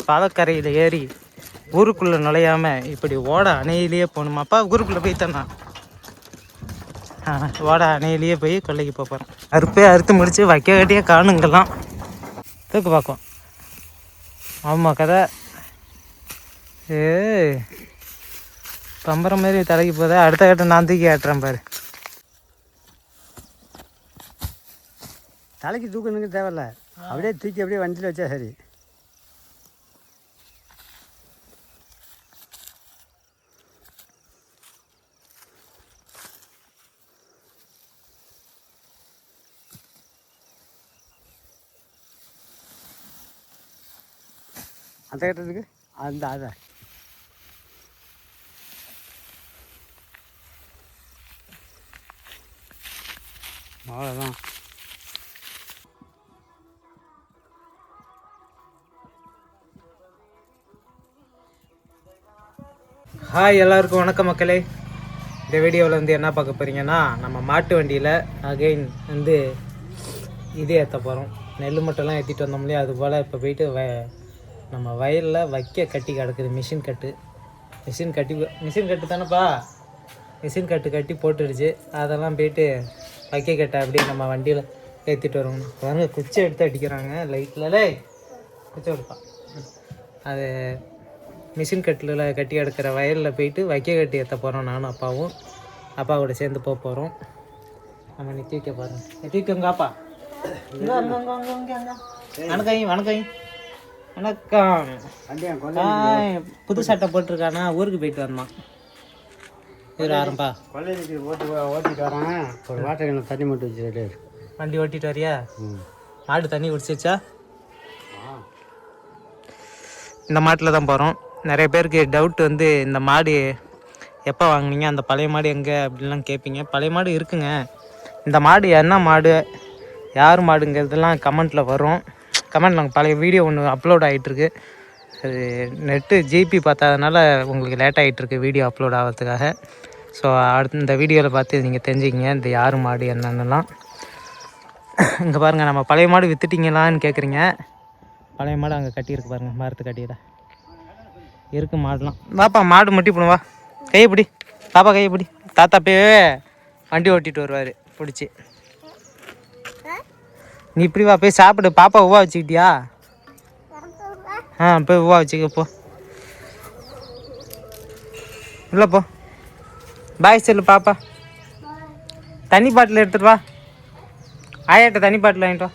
பாலக்கரையில் ஏறி ஊருக்குள்ளே நுழையாமல் இப்படி ஓட அணையிலேயே போகணுமா? அப்பா ஊருக்குள்ளே போய் தானா? ஓட அணையிலேயே போய் கொல்லைக்கு போகிறோம். அறுத்து முடித்து வைக்க கட்டியே காணுங்கெல்லாம் தூக்கு பார்க்கும். ஆமாம் கதை. பம்பரம் மாதிரி தலைக்கு போதா. அடுத்த கட்ட நான் தூக்கி ஆட்டுறேன் பாரு. தலைக்கு தூக்கணுங்க தேவையில்ல, அப்படியே தூக்கி அப்படியே வண்டியில் வச்சா சரி. அந்த கட்டத்துக்கு அந்த அதை அவ்வளோதான். ஹாய், எல்லாருக்கும் வணக்கம் மக்களே. இந்த வீடியோவில் வந்து என்ன பார்க்க போகிறீங்கன்னா, நம்ம மாட்டு வண்டியில் அகைன் வந்து இது ஏற்ற போகிறோம். நெல் மட்டும்லாம் ஏற்றிட்டு வந்தோம் இல்லையா, அது போல் இப்போ போயிட்டு நம்ம வயலில் வைக்க கட்டி கிடக்குது. மிஷின் கட்டு தானேப்பா. மிஷின் கட்டி போட்டுடுச்சு. அதெல்லாம் போயிட்டு வைக்க கட்டை அப்படியே நம்ம வண்டியில் ஏற்றிட்டு வருவோம். பாருங்க, குச்சி எடுத்து அடிக்கிறாங்க லைட்டில். குச்சி எடுப்பா. அது மிஷின் கட்டில் கட்டி எடுக்கிற வயலில் போயிட்டு வைக்க கட்டி ஏற்ற போகிறோம். நானும் அப்பாவும் அப்பாவோட சேர்ந்து போக போகிறோம். நம்ம நிறுத்தி வைக்க பாருங்க. நிறுத்தி வைக்கோங்கப்பா. வணக்கம். புது சட்டை போட்டிருக்கானா? ஊருக்கு போயிட்டு வரணும். இது ஆரம்பா கொள்ளைக்கு ஓட்டிட்டு வரேன். ஒரு வாட்டர் தண்ணி மட்டும் வச்சுட்டு வண்டி ஓட்டிட்டு வரியா? மாடு தண்ணி குடிச்சிச்சா? இந்த மாட்டில் தான் போகிறோம். நிறைய பேருக்கு டவுட் வந்து, இந்த மாடு எப்போ வாங்கினீங்க, அந்த பழைய மாடு எங்கே அப்படின்லாம் கேட்பீங்க. பழைய மாடு இருக்குங்க. இந்த மாடு என்ன மாடு, யார் மாடுங்கிறதுலாம் கமெண்ட்டில் வரும். கமெண்ட்டில் பழைய வீடியோ ஒன்று அப்லோட் ஆகிட்டுருக்கு. அது நெட்டு ஜிபி பார்த்ததுனால உங்களுக்கு லேட் ஆகிட்டுருக்கு வீடியோ அப்லோட் ஆகிறதுக்காக. ஸோ அடுத்து இந்த வீடியோவில் பார்த்து நீங்கள் தெரிஞ்சுக்கிங்க இந்த யார் மாடு என்னென்னலாம். இங்கே பாருங்கள், நம்ம பழைய மாடு விற்றுட்டிங்களான்னு கேட்குறீங்க. பழைய மாடு அங்கே கட்டியிருக்கு பாருங்கள், மரத்து கட்டியில் இருக்கு மாடுலாம். வாப்பா, மாடு முட்டி போடுவா. கையை பிடி பாப்பா, கையை பிடி. தாத்தா போய் வண்டி ஓட்டிகிட்டு வருவார் பிடிச்சி. நீ இப்படி வா, போய் சாப்பிடு. பாப்பா உவா வச்சுக்கிட்டியா? போய் உவா வச்சுக்க போ. இல்லை போ. பாய் சொல்லு பாப்பா. தண்ணி பாட்டில் எடுத்துட்டு வா. ஆயாட்ட தண்ணி பாட்டில் வாங்கிட்டு வா.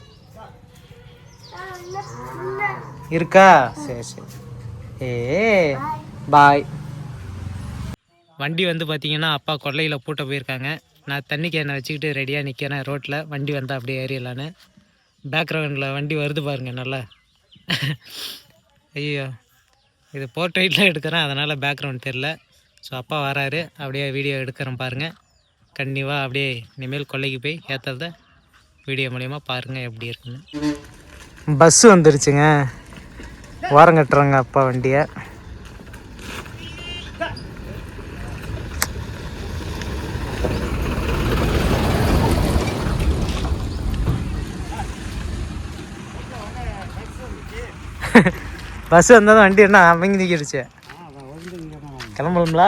இருக்கா? சரி. பாய். வண்டி வந்து பார்த்தீங்கன்னா, அப்பா கொல்லையில் பூட்ட போயிருக்காங்க. நான் தண்ணி கேனை வச்சுக்கிட்டு ரெடியாக நிற்கிறேன் ரோட்டில். வண்டி வந்தால் அப்படியே ஏறிடலான்னு. பேக்ரவுண்டில் வண்டி வருது பாருங்கள் நல்லா. ஐயோ, இது போர்ட்ரைட்டில் எடுக்கிறேன், அதனால் பேக்ரவுண்ட் தெரில. ஸோ அப்பா வராரு, அப்படியே வீடியோ எடுக்கிறேன் பாருங்கள். கண்டிப்பாக அப்படியே இனிமேல் கொல்லைக்கு போய் ஏற்றுறத வீடியோ மூலயமா பாருங்கள் எப்படி இருக்குன்னு. பஸ்ஸு வந்துருச்சுங்க. ஓரம் கட்டுறாங்க அப்பா வண்டியை. பஸ் வந்தால் வண்டி என்ன அமைங்கி நிற்கிடுச்சு. கிளம்பணும்ல?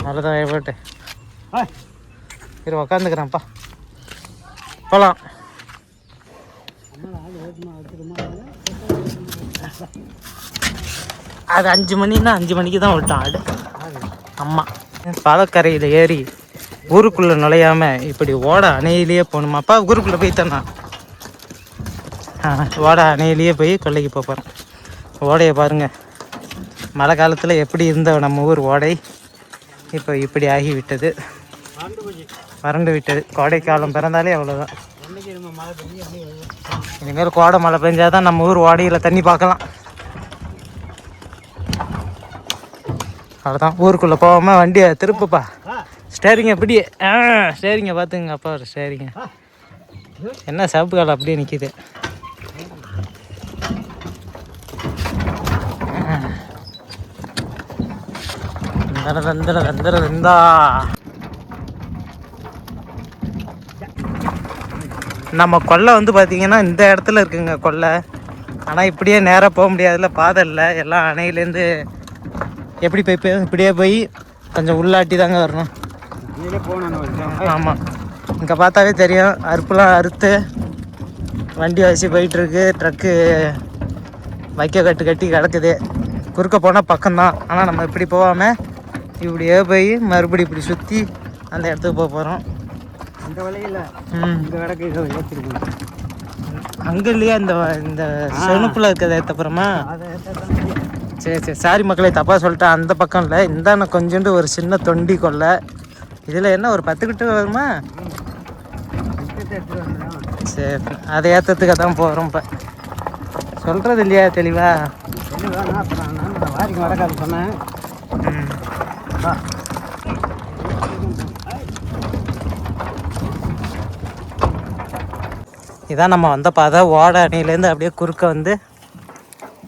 நல்லதான் போட்டு சரி உக்காந்துக்கிறேன்ப்பா. போகலாம். அது 5 மணின்னா 5 மணிக்கு தான் விட்டான் ஆடு. ஆமாம், பாலக்கரையில் ஏறி ஊருக்குள்ளே நுழையாமல் இப்படி ஓட அணையிலேயே போகணுமா? அப்பா ஊருக்குள்ளே போய் தானா? ஓட அணையிலேயே போய் கொல்லைக்கு போகிறோம். ஓடையை பாருங்கள், மழை காலத்தில் எப்படி இருந்த நம்ம ஊர் ஓடை இப்போ இப்படி ஆகிவிட்டது, வறண்டு விட்டது. கோடைக்காலம் பிறந்தாலே அவ்வளோதான். இனிமேல் கோடை மழை பெஞ்சாதான் நம்ம ஊர் ஓடையில் தண்ணி பார்க்கலாம். அவ்வளோதான். ஊருக்குள்ளே போகாமல் வண்டியை திருப்புப்பா. ஸ்டேரிங்க எப்படி? ஸ்டேரிங்க பார்த்துங்க அப்பா. ஒரு ஸ்டேரிங்க என்ன சவுப்பு காலம் அப்படியே நிற்கிது. நம்ம கொல்லை வந்து பார்த்தீங்கன்னா இந்த இடத்துல இருக்குங்க கொல்லை. ஆனால் இப்படியே நேராக போக முடியாதுல்ல, பாதை இல்லை. எல்லாம் அணையிலேருந்து எப்படி போய் இப்படியே போய் கொஞ்சம் உள்ளாட்டி தாங்க வரணும். ஆமாம், இங்கே பார்த்தாவே தெரியும். அறுப்புலாம் அறுத்து வண்டி வச்சு போயிட்டுருக்கு. ட்ரக்கு வைக்க கட்டி கிடக்குது. குறுக்க போனால் பக்கம்தான். ஆனால் நம்ம இப்படி போகாமல் இப்படியே போய் மறுபடி இப்படி சுற்றி அந்த இடத்துக்கு போக போகிறோம். இந்த வழியில் இந்த கிடக்கு இதை ஏற்றிருக்கோம். அங்கே இல்லையா இந்த செணுப்பில் இருக்கிறத ஏற்றப்புறமா? சரி, சாரி மக்களே, தப்பாக சொல்லிட்டேன். அந்த பக்கம் இல்லை, இந்தாண்ட கொஞ்சோண்டு ஒரு சின்ன தொண்டி கொல்லை. இதில் என்ன ஒரு 10 கிட்ட வருமா? சரி, அதை ஏற்றத்துக்கு தான் போகிறோம். இப்போ சொல்கிறது இல்லையா தெளிவா? வாரிக்கு வரக்காது சொன்னேன். இதான் நம்ம வந்த பாதை. ஓட அணையிலேருந்து அப்படியே குறுக்க வந்து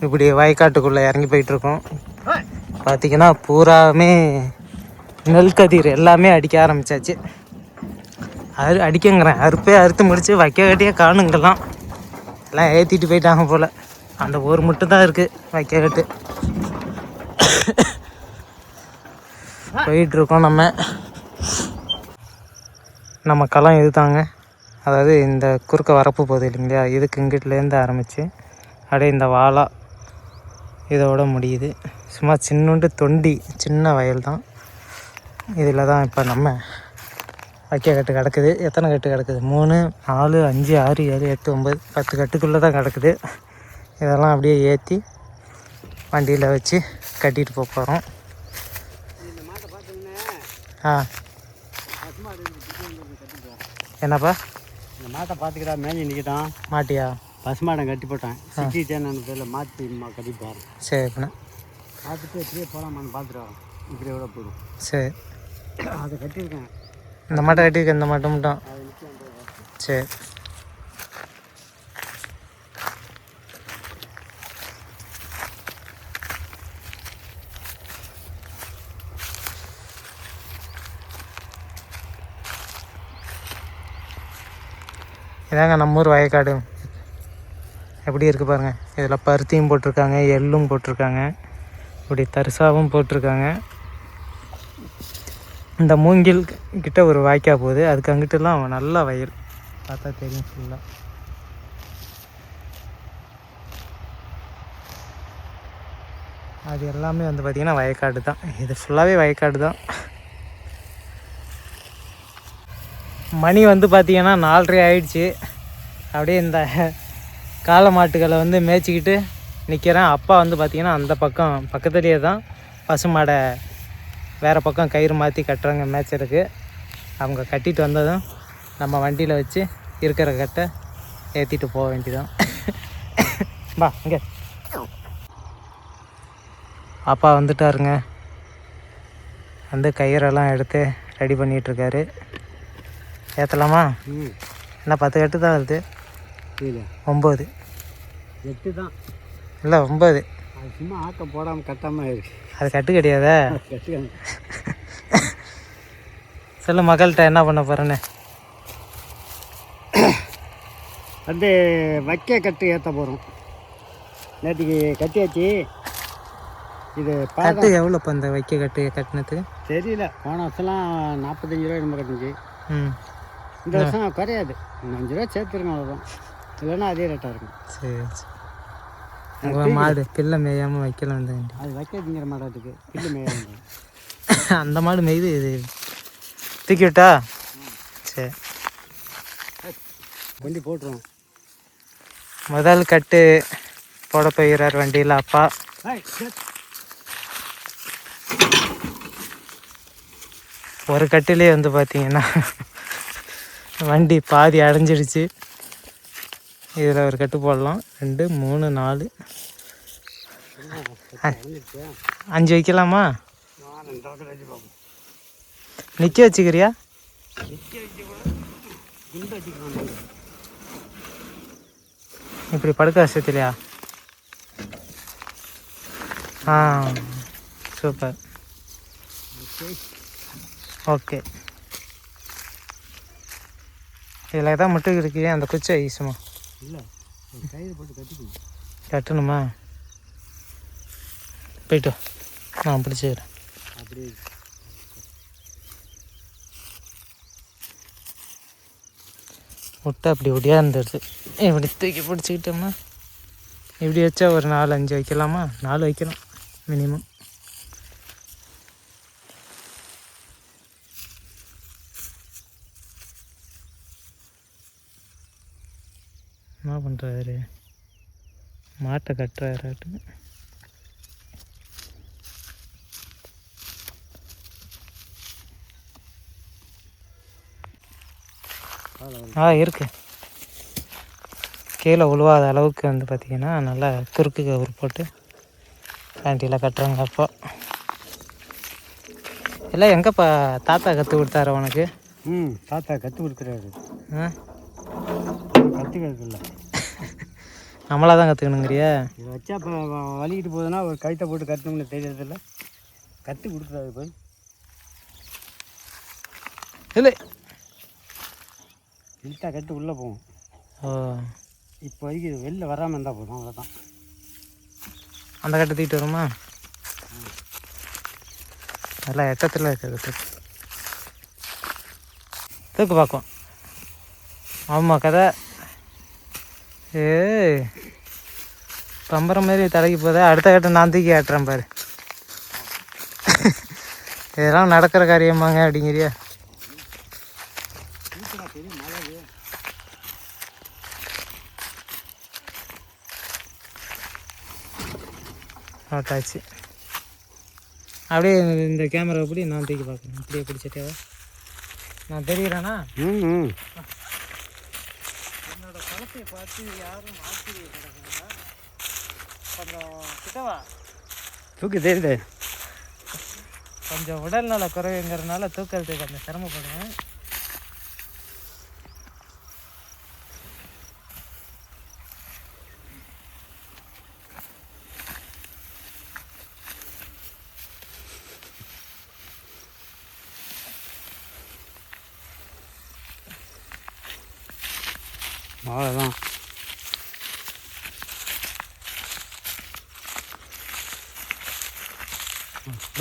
இப்படி வயக்காட்டுக்குள்ளே இறங்கி போயிட்டுருக்கோம். பார்த்திங்கன்னா பூராமே நெல் கதிர் எல்லாமே அடிக்க ஆரம்பித்தாச்சு. அடிக்கங்கிறேன், அறுத்து முடித்து வைக்க கட்டியே காணுங்கெல்லாம் எல்லாம் ஏற்றிட்டு போயிட்டாங்க போல். அந்த ஒரு மட்டும் தான் இருக்குது வைக்க கட்டு. போயிட்டுருக்கோம். நம்ம களம் இது தாங்க. அதாவது இந்த குறுக்க வரப்பு போகுது இல்லைங்களா, இதுக்கு இங்கிட்டலேருந்து ஆரம்பித்து அப்படியே இந்த வாழா இதோட முடியுது. சும்மா சின்னோண்டு தொண்டி சின்ன வயல் தான். இதில் தான் இப்போ நம்ம வைக்க கட்டு கிடக்குது. எத்தனை கட்டு கிடக்குது? 3, 4, 5, 6, 7, 8, 9, 10 கட்டுக்குள்ளே தான் கிடக்குது. இதெல்லாம் அப்படியே ஏற்றி வண்டியில் வச்சு கட்டிட்டு போக போகிறோம். என்னப்பா? இந்த மாட்டை பார்த்துக்கிட்டா மேஞ்சி நிற்கிட்டான். மாட்டியா? பசுமாடம் கட்டி போட்டேன். சிக்கிட்டேன்னு பேரில் மாற்றி கட்டி போகிறேன். சரி, அப்படின்னா பார்த்துட்டு எப்படியே போகலாமான்னு பார்த்துட்டு வரோம். இப்படி எவ்வளோ போதும். சரி, அதை கட்டியிருக்கேன். இந்த மாட்டை கட்டியிருக்கேன். இந்த மாட்டை மட்டும். சரி, இதாங்க நம்ம ஊர் வயக்காடு. எப்படி இருக்குது பாருங்கள். இதில் பருத்தியும் போட்டிருக்காங்க, எள்ளும் போட்டிருக்காங்க, இப்படி தரிசாவும் போட்டிருக்காங்க. இந்த மூங்கில் கிட்ட ஒரு வாய்க்கா போகுது, அதுக்கு அங்கிட்டலாம் நல்ல வயல் பார்த்தா தெரியும் ஃபுல்லாக. அது எல்லாமே வந்து பார்த்திங்கன்னா வயக்காடு தான். இது ஃபுல்லாகவே வயக்காடு தான். மணி வந்து பார்த்திங்கன்னா 4:30 ஆயிடுச்சு. அப்படியே இந்த காளை மாட்டுகளை வந்து மேய்ச்சிக்கிட்டு நிற்கிறேன். அப்பா வந்து பார்த்திங்கன்னா அந்த பக்கத்துலேயே தான் பசு மாடை வேறு பக்கம் கயிறு மாற்றி கட்டுறாங்க மேய்ச்சலுக்கு. அவங்க கட்டிட்டு வந்ததும் நம்ம வண்டியில் வச்சு இருக்கிற கட்டை ஏற்றிட்டு போக வேண்டியதான். வா இங்கே. அப்பா வந்துட்டாருங்க. வந்து கயிறெல்லாம் எடுத்து ரெடி பண்ணிகிட்ருக்காரு. ஏற்றலாமா? என்ன 10 கட்டு தான் வருது? 9. 8 தான் இல்லை 9. அது சும்மா ஆக்க போடாமல் கட்டாமல் இருக்கு. அது கட்டு கிடையாதா? கட்டு சொல்லு மக்கள்கிட்ட என்ன பண்ண போகிறேன்னு. வந்து வைக்க கட்டு ஏற்ற போகிறோம். நேற்றுக்கு கட்டியாச்சு. இது கட்டு எவ்வளோப்பா இந்த வைக்க கட்டு கட்டினதுக்கு? தெரியல. போன வருஷம்லாம் 45 ரூபா நம்ம கட்டுச்சு. இந்த வருஷம் குறையாது. 5 ரூபா சேர்த்துருங்க, அவ்வளோதான். இல்லைன்னா அதே ரேட்டாக இருக்கும். சரி சரி. மாடு பிள்ளை மேயாமல் வைக்கலாம் வந்து. அது வைக்கிறதுங்கிற மாடாட்டுக்கு பிள்ளை மேயாமல் அந்த மாடு மேய்து. இது தூக்கி விட்டா? சரி, வண்டி போட்டுருவோம். முதல் கட்டு போட போகிறார் வண்டியில் அப்பா. ஒரு கட்டிலே வந்து பார்த்தீங்கன்னா வண்டி பாதி அடைஞ்சிடுச்சு. இதில் ஒரு கட்டு போடலாம். 2, 3, 4, 5 வைக்கலாமா? நிற்க வச்சுக்கிறியா? இப்படி படுக்க வசதிலையா? சூப்பர். ஓகே. இதில் எதாவது மட்டும் இருக்கு. அந்த குச்சை ஈஸுமா? இல்லை, கயிறு போட்டு கட்டிக்கணும். கட்டணுமா? போயிட்டு வா. நான் பிடிச்சிக்கிறேன். அப்படி முட்டை அப்படி ஒடியாந்துடுது. இப்படி தூக்கி பிடிச்சிக்கிட்டோம்னா இப்படி வச்சா ஒரு 4-5 வைக்கலாமா? 4 வைக்கலாம் மினிமம். என்ன பண்ணுறாரு? மாட்டை கட்டுறாரு. இருக்கு. கீழே உழுவாத அளவுக்கு வந்து பார்த்திங்கன்னா நல்லா குறுக்கு கவர் போட்டு பேண்டியில் கட்டுறாங்க. அப்போ எல்லாம் எங்கேப்பா தாத்தா கற்றுக் கொடுத்தாரு உனக்கு? தாத்தா கற்றுக் கொடுக்குறாரு. கற்றுக்கிறது இல்லை, நம்மளாக தான் கற்றுக்கணுங்கிறியா? இதை வச்சா இப்போ வலிக்கிட்டு போகுதுன்னா ஒரு கழுத்தை போட்டு கட்டணும்னு தெரியறதில்ல. கற்றுக் கொடுக்குறாரு போய். இல்லை இழுத்தா கட்டு உள்ளே போகும். ஓ, இப்போ வரைக்கும் வெளில வராமல் இருந்தால் போதும், அவ்வளோதான். அந்த கட்டை தூக்கிட்டு வருமா? நல்லா எட்டத்தில் இருக்குது. தூக்கு பார்க்கும். ஆமாம் கதை. பம்பரம் மாரி தலைக்கு போதா. அடுத்த கட்டை நான் தூக்கி ஆட்டுறேன் பாரு. இதெல்லாம் நடக்கிற காரியமாங்க அப்படிங்கிறியா? ஆட்டாச்சு. அப்படியே இந்த கேமரா எப்படி நான் தூக்கி பார்க்குறேன். இப்படியே பிடிச்சிட்டேவா? நான் தெரிகிறேன்னா என்னோட பழத்தை பார்த்து யாரும் ஆச்சரியப்படுறாங்க. கொஞ்சம் கிட்டவா தூக்கி தெரியுது. கொஞ்சம் உடல்நல குறைவுங்கிறதுனால தூக்கிறதுக்கு கொஞ்சம் சிரமப்படுவேன். அவ்வளோதான்.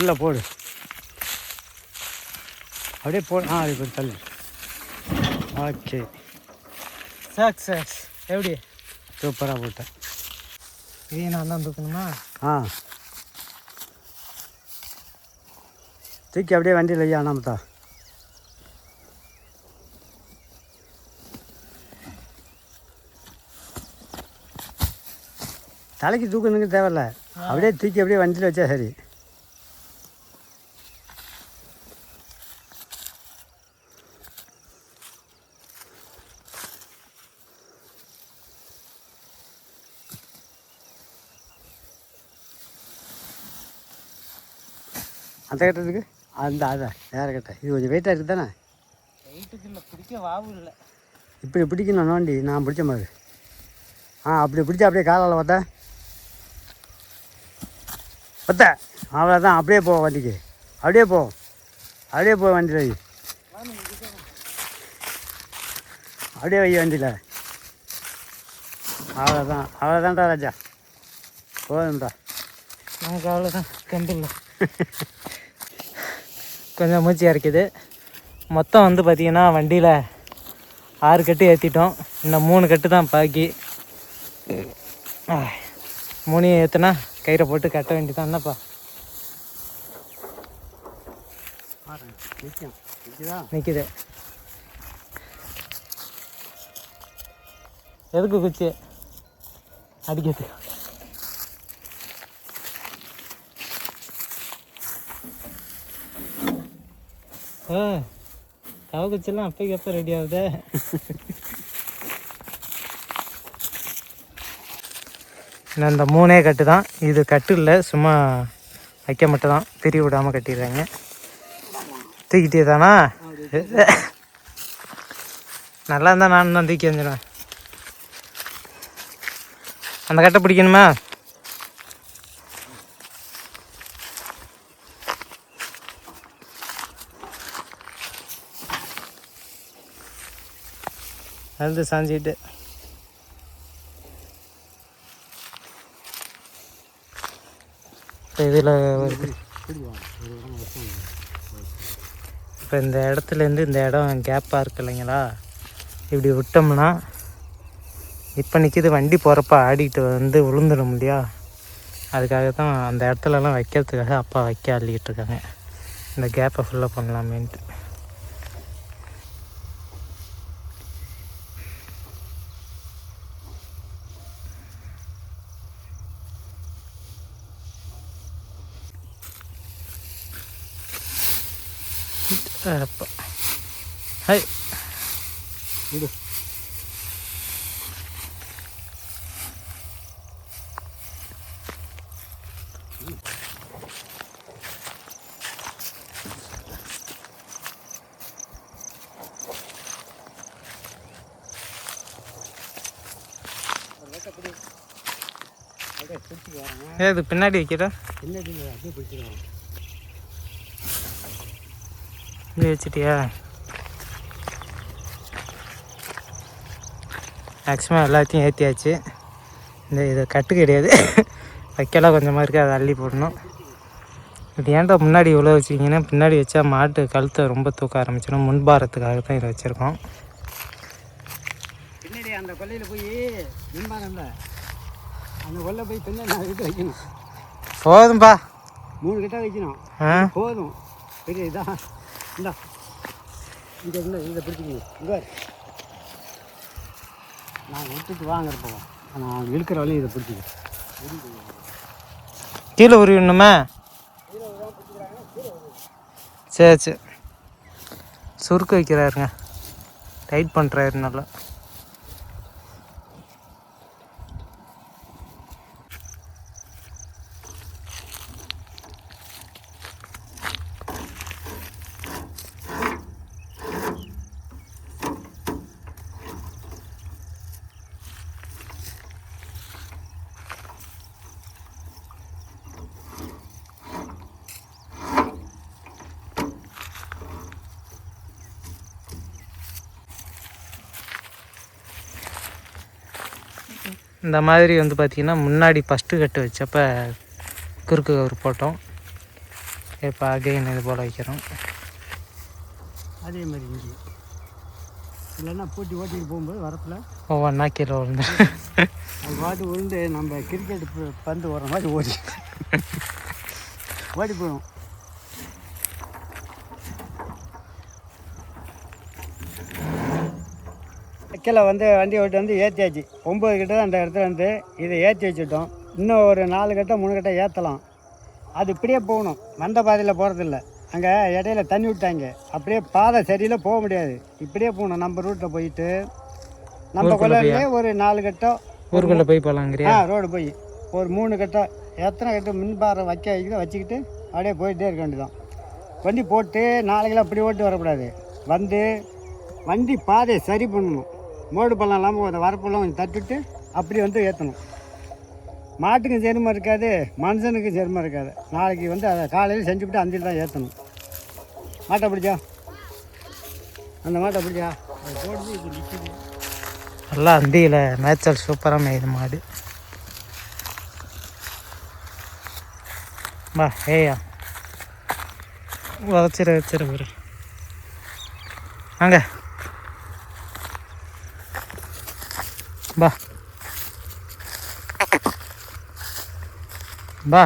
உள்ளே போடு, அப்படியே போடு. அப்படி போய் தள்ளு. Okay, success. எப்படி? சூப்பராக போட்டேன். இதையும் நான் தான் தூக்கணுமா? தூக்கி அப்படியே வண்டியில் ஐயா நாமத்தா. தலைக்கு தூக்கணுங்க தேவையில்ல, அப்படியே தூக்கி அப்படியே வண்டியில் வச்சா சரி. அந்த கட்டத்துக்கு அதை வேறு கட்டை. இது கொஞ்சம் வெயிட்டாக இருக்குது தானே? வெயிட்டுக்கு இல்லை, பிடிக்க வாவு இல்லை. இப்படி பிடிக்கணும் நோண்டி, நான் பிடிச்ச மாதிரி. அப்படி பிடிச்சா அப்படியே காலால் ஒத்த அவ்வளோதான். அப்படியே போ வண்டிக்கு, அப்படியே போ வண்டியில் வை. அப்படியே வை வண்டியில். அவ்வளோதான்டா ராஜா, போதும்டா. நமக்கு அவ்வளோதான், கண்டில்லை. கொஞ்சம் மூச்சியாக இருக்குது. மொத்தம் வந்து பார்த்திங்கன்னா வண்டியில் 6 கட்டு ஏற்றிட்டோம். இன்னும் 3 கட்டு தான் பாக்கி. 3 ஏற்றுனா கயிறை போட்டு கட்ட வேண்டியதான். என்னப்பா நிற்கிது? எதுக்கு குச்சி அடிக்கிறது? தவ குச்செல்லாம் அப்போக்கு எப்போ ரெடி ஆகுது? இன்னும் இந்த 3 கட்டு தான். இது கட்டு இல்லை, சும்மா வைக்க மட்டும் தான், பிரி விடாமல் கட்டிடுறாங்க. தூக்கிட்டே தானா? நல்லா இருந்தால் நான் தான் தூக்கி வந்துடுவேன். அந்த கட்டை பிடிக்கணுமா? அது சாஞ்சிக்கிட்டு இப்போ இதில் இப்போ இந்த இடத்துலேருந்து இந்த இடம் கேப்பாக இருக்கு இல்லைங்களா, இப்படி விட்டோம்னா இப்போ நிற்கிது வண்டி போகிறப்ப ஆடிக்கிட்டு வந்து விழுந்துடும் இல்லையா, அதுக்காக தான் அந்த இடத்துலலாம் வைக்கிறதுக்காக அப்பா வைக்க அள்ளிக்கிட்டு இருக்காங்க. இந்த கேப்பை ஃபுல்லாக பண்ணலாமேன்ட்டு. அப்பா ஹை இது ஏது பின்னாடி வைக்கிற பின்னாடி அப்படியே பிடிச்சிடுவாங்க. இப்படி வச்சிட்டியா? மேக்ஸிமம் எல்லாத்தையும் ஏற்றியாச்சு. இதை கட்டு கிடையாது, வைக்கலாம் கொஞ்சமாக இருக்குது, அதை அள்ளி போடணும். இது ஏன்டா முன்னாடி இவ்வளோ வச்சிங்கன்னா, பின்னாடி வச்சா மாட்டு கழுத்தை ரொம்ப தூக்க ஆரம்பிச்சிடும். முன்பாரத்துக்காக தான் இதை வச்சுருக்கோம். பின்னாடி அந்த கொல்லையில் போய் மின்பாரம்ல அந்த கொல்லை போய் பின்னாடி கிட்ட வைக்கணும். போதும்பா, 3 கிட்ட வைக்கணும். போதும். பெரிய இதான் இந்தா இங்கே இருந்து இதை பிடிச்சிக்கணும். இங்கே நாங்கள் விட்டுட்டு வாங்குறப்போ நான் இழுக்கிற வரையும் இதை பிடிச்சிக்கிறேன். கீழே உருவிடணுமே. சரி சரி, சுருக்கு வைக்கிறாருங்க, டைட் பண்ணுறாரு நல்லா. இந்த மாதிரி வந்து பார்த்திங்கன்னா முன்னாடி ஃபஸ்ட்டு கட்டு வச்சப்போ குறுக்கு கவர் போட்டோம். இப்போ அகைன் இது போல் வைக்கிறோம். அதே மாதிரி இங்கே இல்லைன்னா போட்டி ஓட்டிட்டு போகும்போது வரப்பில் ஒவ்வொன்றா கீழே விழுந்து அது பாட்டு விழுந்து நம்ம கிரிக்கெட் பந்து வர மாதிரி ஓடி போயிடும். கீழே வந்து வண்டி ஓட்டி வந்து ஏற்றியாச்சு. 9 கிட்ட அந்த இடத்துல வந்து இதை ஏற்றி வச்சுட்டோம். இன்னும் ஒரு 4 கட்டை 3 கட்டை ஏற்றலாம். அது இப்படியே போகணும், வந்த பாதையில் போகிறதில்ல. அங்கே இடையில தண்ணி விட்டாங்க, அப்படியே பாதை சரியில் போக முடியாது. இப்படியே போகணும். நம்ம ரூட்டில் போயிட்டு நம்ம கொள்ளையிலே ஒரு 4 கட்டை ஊருக்குள்ளே போய் போகலாங்கிறியா? ரோடு போய் ஒரு 3 கட்டை எத்தனை கட்டை மின்பாரம் வச்சுக்கிட்டு அப்படியே போயிட்டே இருக்க வேண்டியதான். வண்டி போட்டு 4 கிலோ அப்படி ஓட்டு வரக்கூடாது. வந்து வண்டி பாதையை சரி பண்ணணும். மோடு பள்ளம் இல்லாமல் அந்த வரப்பெல்லாம் கொஞ்சம் தட்டுட்டு அப்படி வந்து ஏற்றணும். மாட்டுக்கும் செருமை இருக்காது, மனுஷனுக்கும் செருமை இருக்காது. நாளைக்கு வந்து அதை காலையில் செஞ்சுவிட்டு அந்தியில் தான் ஏற்றணும். மாட்டை பிடிச்சா அந்த மாட்டை பிடிச்சா அது போடுது. இது நிற்கிது நல்லா அந்தியில் மேய்ச்சல் சூப்பராக மேயுது மாடு. வா ஏயா வச்சிரு ஒரு வாங்க பா பா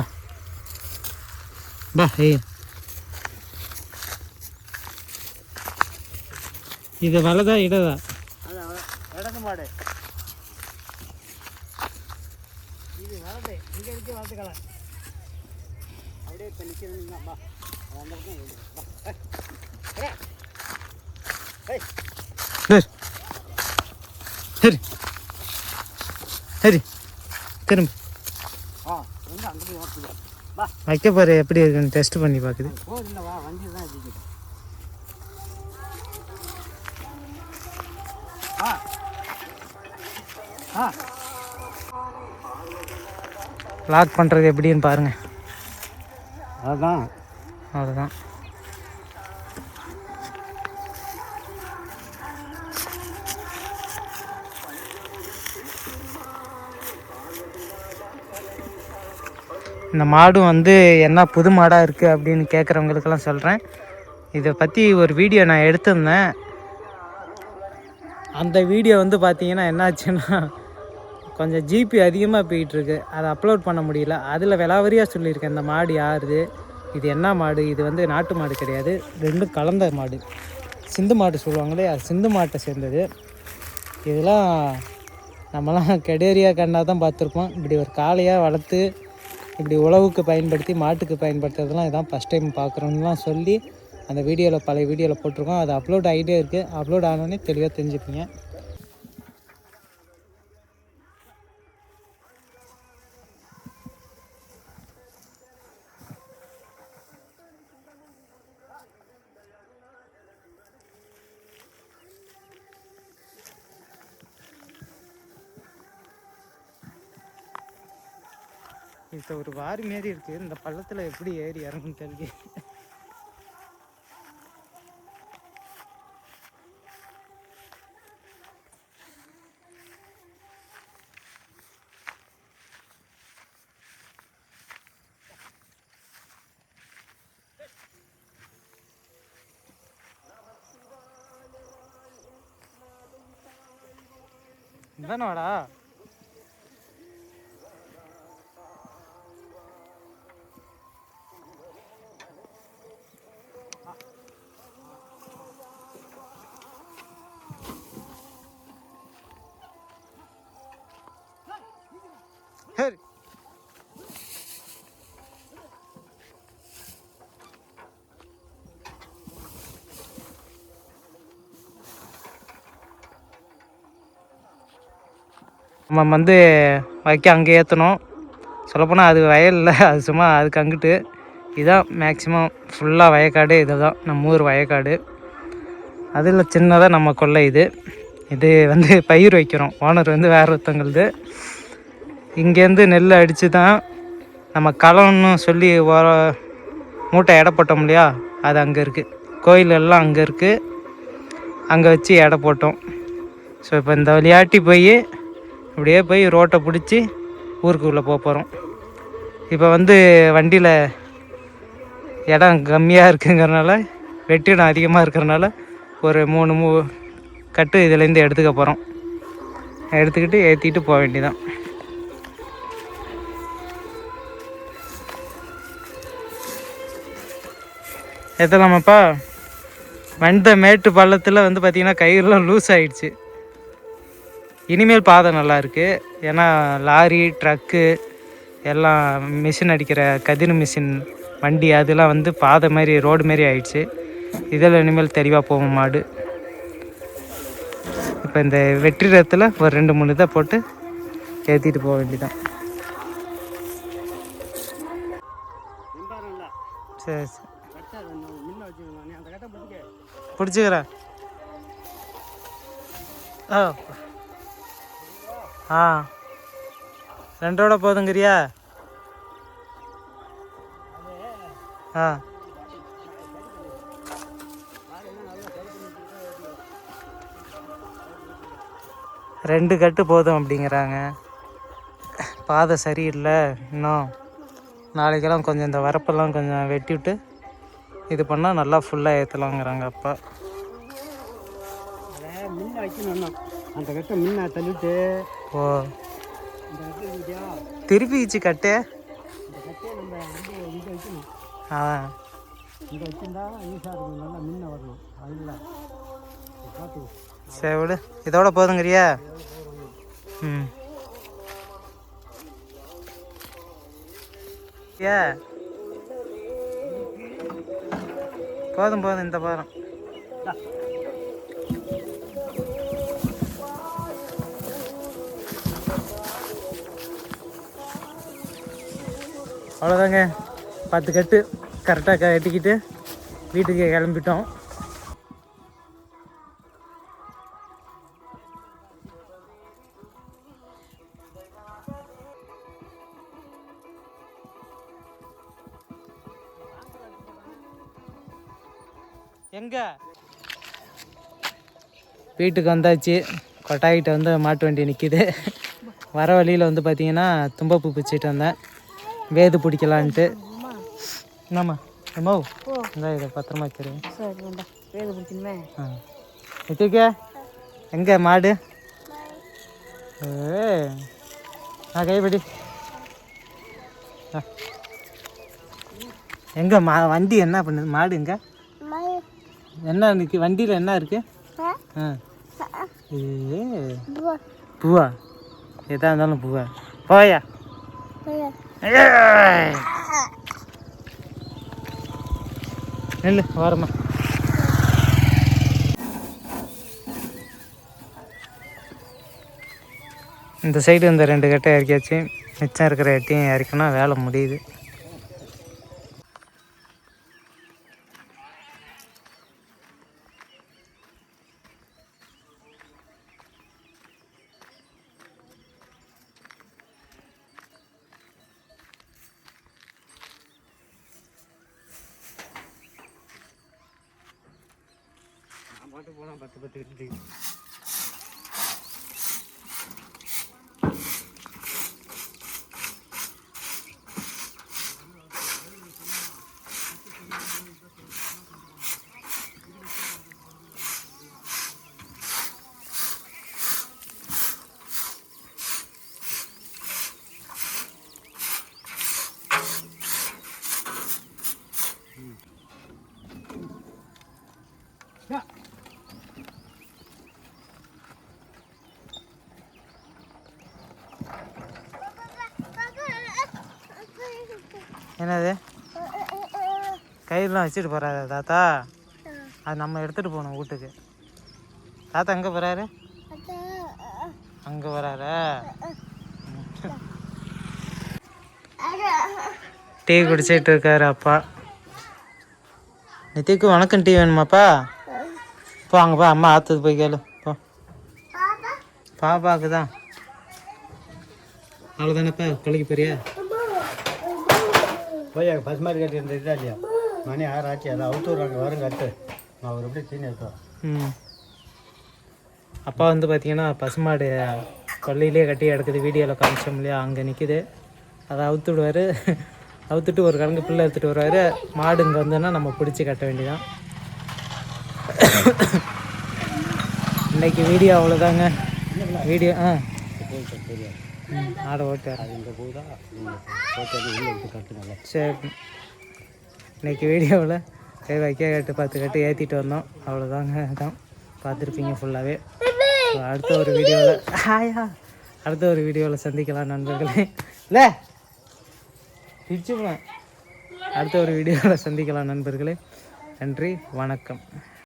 பா ஏய், இது வலதா இடதா? இடது மாடு இது வளர்த்து இங்கே இருக்கு. வளர்த்துக்கலாம் அப்படியே இப்போ நிற்கிறதுங்கப்பா. அந்த சரி சரி திரும்ப வந்து அங்கே போய் ஓட்டுக்கலாம். வைக்க போகிற எப்படி இருக்குன்னு டெஸ்ட் பண்ணி பார்க்குது. போதில்லைவா, வண்டி தான் வச்சுக்கிட்டு லாக் பண்ணுறது எப்படின்னு பாருங்கள். அதுதான் அவ்வளோதான். இந்த மாடும் வந்து என்ன புது மாடாக இருக்குது அப்படின்னு கேட்குறவங்களுக்கெல்லாம் சொல்கிறேன். இதை பற்றி ஒரு வீடியோ நான் எடுத்திருந்தேன். அந்த வீடியோ வந்து பார்த்திங்கன்னா என்னாச்சுன்னா கொஞ்சம் ஜிபி அதிகமாக போயிட்டுருக்கு. அதை அப்லோட் பண்ண முடியல. அதில் விலாவரியாக சொல்லியிருக்கேன் இந்த மாடு யாருது, இது என்ன மாடு, இது வந்து நாட்டு மாடு கிடையாது, ரெண்டும் கலந்த மாடு. சிந்து மாடு சொல்லுவாங்களே, அது சிந்து மாட்டை சேர்ந்தது. இதெல்லாம் நம்மலாம் கெடேரியாக கண்ணாக தான் பார்த்துருப்போம். இப்படி ஒரு காளையாக வளர்த்து இப்படி உழவுக்கு பயன்படுத்தி மாட்டுக்கு பயன்படுத்துறதுலாம் இதான் ஃபஸ்ட் டைம் பார்க்குறோன்னுலாம் சொல்லி அந்த வீடியோவில் பழைய வீடியோவில் போட்டிருக்கோம். அது அப்லோட் ஆகிட்டே இருக்குது. அப்லோட் ஆனோடனே தெளிவாக தெரிஞ்சுப்பீங்க. இப்போ ஒரு வாரி மாரி இருக்குது. இந்த பள்ளத்தில் எப்படி ஏறி இறங்குன்னு தெரியல. இதானவாடா சரி. நம்ம வந்து வைக்க அங்கே ஏற்றணும். சொல்லப்போனால் அது வயலில், அது சும்மா அதுக்கு அங்கிட்டு. இதுதான் மேக்ஸிமம் ஃபுல்லாக வயக்காடு. இது தான் நம்ம ஊர் வயக்காடு. அதில் சின்னதாக நம்ம கொல்லை. இது வந்து பயிர் வைக்கிறோம். ஓனர் வந்து வேறு ஒருத்தங்களுது. இங்கேருந்து நெல் அடித்து தான் நம்ம களம்னு சொல்லி மூட்டை எடை போட்டோம் இல்லையா, அது அங்கே இருக்குது. கோயில் எல்லாம் அங்கே இருக்குது. அங்கே வச்சு எடை போட்டோம். ஸோ இப்போ இந்த விளையாட்டி போய் இப்படியே போய் ரோட்டை பிடிச்சி ஊருக்குள்ளே போகிறோம். இப்போ வந்து வண்டியில் இடம் கம்மியாக இருக்குங்கிறனால, வெற்றிடம் அதிகமாக இருக்கிறனால ஒரு 3 கட்டு இதுலேருந்து எடுத்துக்க போகிறோம். எடுத்துக்கிட்டு ஏற்றிட்டு போக வேண்டியதான். ஏற்றலாமாப்பா? வந்த மேட்டு பள்ளத்தில் வந்து பார்த்திங்கன்னா கயிறுலாம் லூஸ் ஆகிடுச்சு. இனிமேல் பாதை நல்லா இருக்குது. ஏன்னா லாரி, ட்ரக்கு எல்லாம் மிஷின் அடிக்கிற கதிர் மிஷின் வண்டி அதெல்லாம் வந்து பாதை மாதிரி ரோடு மாரி ஆயிடுச்சு. இதில் இனிமேல் தெளிவாக போகும் மாடு. இப்போ இந்த வெற்றிடத்தில் ஒரு 2-3 இதை போட்டு ஏற்றிட்டு போக வேண்டியதான். சரி சரி பிடிச்சிக்கிறேன். ஆ 2ஓட போதுங்கிறியா? ஆ 2 கட்டு போதும் அப்படிங்கிறாங்க. பாதை சரியில்லை இன்னும். நாளைக்கெல்லாம் கொஞ்சம் இந்த வரப்பெல்லாம் கொஞ்சம் வெட்டி விட்டு இது பண்ணால் நல்லா ஃபுல்லாக ஏற்றலாங்கிறாங்க அப்பா. முன்ன வைக்கணும். அந்த கட்டை முன்ன தள்ளிட்டு ஓ திருப்பிச்சு கட்டு. இந்த கட்டையை நம்ம இங்கே வைக்கணும். ஆ இங்கே வச்சுருந்தா ஈஸாக இருக்கும். நல்லா முன்ன வரணும். அதில் பார்த்துக்கோ. சரி விடு, இதோட போதுங்கிறியா? ம் ஏ போதும் போதும் இந்த பாரம். அவ்வளோதாங்க, 10 கட்டு கரெக்டாக கட்டிக்கிட்டு வீட்டுக்கு கிளம்பிட்டோம். எங்க வீட்டுக்கு வந்தாச்சு. கொட்டாயிட்ட வந்து மாட்டு வண்டி நிற்கிது. வர வழியில் வந்து பார்த்திங்கன்னா தும்பப்பூ பிச்சுட்டு வந்தேன். வேது பிடிக்கலான்ட்டு. என்னம்மா அம்மா இந்த இதை பத்திரமா வச்சிருங்க. வேது பிடிக்கணுமே. நித்திகா எங்கே மாடு? நான் கைப்படி எங்கே வண்டி என்ன பண்ணுது? மாடு எங்க? என்ன இருக்கு வண்டியில்? என்ன இருக்கு? பூவா? எதா இருந்தாலும் பூவா? போயா நெல்லு வரமா. இந்த சைடு இந்த 2 கட்டை இறக்கியாச்சு. மிச்சம் இருக்கிற எட்டையும் இறக்கினா வேலை முடியுது. போனால் 10 இருக்கு. என்னது கயிறுலாம் வச்சுட்டு போகிறாரு தாத்தா? அது நம்ம எடுத்துகிட்டு போகணும் வீட்டுக்கு. தாத்தா எங்கே போகிறாரு? அங்கே வராரு. டீ குடிச்சிட்டு இருக்காரு அப்பா. நித்திக்கு வணக்கம் டீ வேணுமாப்பா? போ அங்கேப்பா, அம்மா ஆற்றுது போய் கேளு போ. பாப்பாவுக்கு தான். அவ்வளோதானப்பா கொலைக்கு பெரியா போய் பசு மாதிரி கட்டி இருந்ததா இல்லையா? மணி 6 ஆச்சு. அதை அவுத்து விட்றாங்க. வரும் கட்டு. நான் ஒரு எப்படி தீனி எடுத்தோம். அப்பா வந்து பார்த்தீங்கன்னா பசுமாடு கொல்லையிலே கட்டி எடுக்குது. வீடியோவில் காமிச்சோம் இல்லையா, அங்கே நிற்கிது. அதை அவுத்து விடுவார். அவுத்துட்டு ஒரு கலங்கு பிள்ளை எடுத்துகிட்டு வருவார். மாடு இங்கே வந்தோன்னா நம்ம பிடிச்சி கட்ட வேண்டியதான். இன்றைக்கி வீடியோ அவ்வளோதாங்க. வீடியோ ஆடை ஓட்டார். சரி, இன்றைக்கி வீடியோவில் வைக்க கட்டு 10 கட்டு ஏற்றிட்டு வந்தோம். அவ்வளோதாங்க. அதான் பார்த்துருப்பீங்க ஃபுல்லாகவே. அடுத்த ஒரு வீடியோவில் சந்திக்கலாம் நண்பர்களே. இல்லை அடுத்த ஒரு வீடியோவில் சந்திக்கலாம் நண்பர்களே. நன்றி, வணக்கம்.